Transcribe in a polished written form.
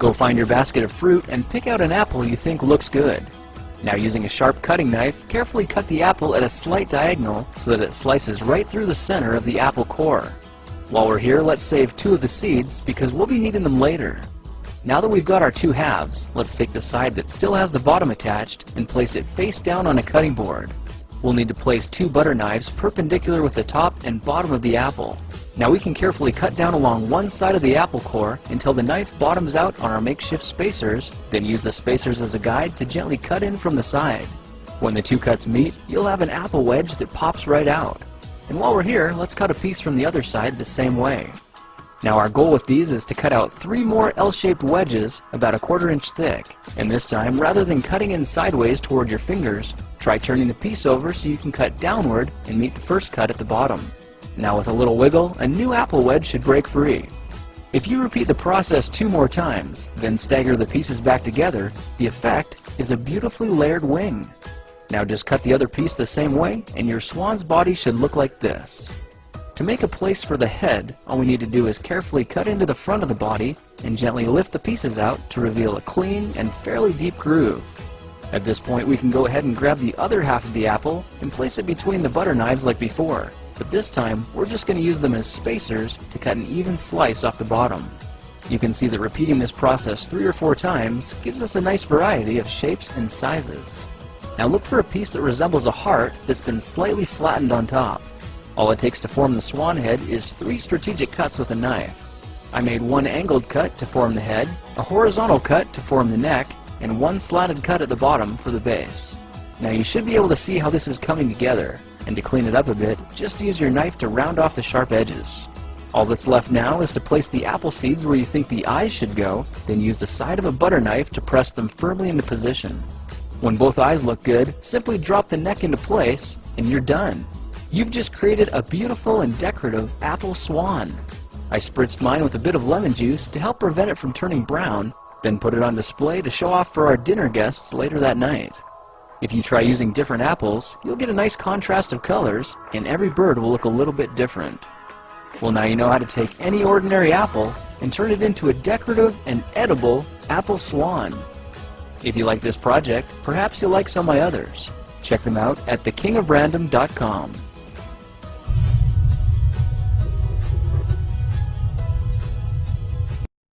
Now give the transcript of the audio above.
Go find your basket of fruit and pick out an apple you think looks good. Now, using a sharp cutting knife, carefully cut the apple at a slight diagonal so that it slices right through the center of the apple core. While we're here, let's save 2 of the seeds because we'll be needing them later. Now that we've got our 2 halves, let's take the side that still has the bottom attached and place it face down on a cutting board. We'll need to place 2 butter knives perpendicular with the top and bottom of the apple. Now we can carefully cut down along one side of the apple core until the knife bottoms out on our makeshift spacers, then use the spacers as a guide to gently cut in from the side. When the 2 cuts meet, you'll have an apple wedge that pops right out. And while we're here, let's cut a piece from the other side the same way. Now our goal with these is to cut out 3 more L-shaped wedges about 1/4 inch thick. And this time, rather than cutting in sideways toward your fingers, try turning the piece over so you can cut downward and meet the first cut at the bottom. Now with a little wiggle, a new apple wedge should break free. If you repeat the process 2 more times, then stagger the pieces back together, the effect is a beautifully layered wing. Now just cut the other piece the same way, and your swan's body should look like this. To make a place for the head, all we need to do is carefully cut into the front of the body and gently lift the pieces out to reveal a clean and fairly deep groove. At this point, we can go ahead and grab the other half of the apple and place it between the butter knives like before. But this time, we're just going to use them as spacers to cut an even slice off the bottom. You can see that repeating this process 3 or 4 times gives us a nice variety of shapes and sizes. Now look for a piece that resembles a heart that's been slightly flattened on top. All it takes to form the swan head is 3 strategic cuts with a knife. I made 1 angled cut to form the head, a horizontal cut to form the neck, and 1 slanted cut at the bottom for the base. Now you should be able to see how this is coming together. And to clean it up a bit, just use your knife to round off the sharp edges. All that's left now is to place the apple seeds where you think the eyes should go, then use the side of a butter knife to press them firmly into position. When both eyes look good, simply drop the neck into place, and you're done. You've just created a beautiful and decorative apple swan. I spritzed mine with a bit of lemon juice to help prevent it from turning brown, then put it on display to show off for our dinner guests later that night. If you try using different apples, you'll get a nice contrast of colors, and every bird will look a little bit different. Well, now you know how to take any ordinary apple and turn it into a decorative and edible apple swan. If you like this project, perhaps you'll like some of my others. Check them out at thekingofrandom.com.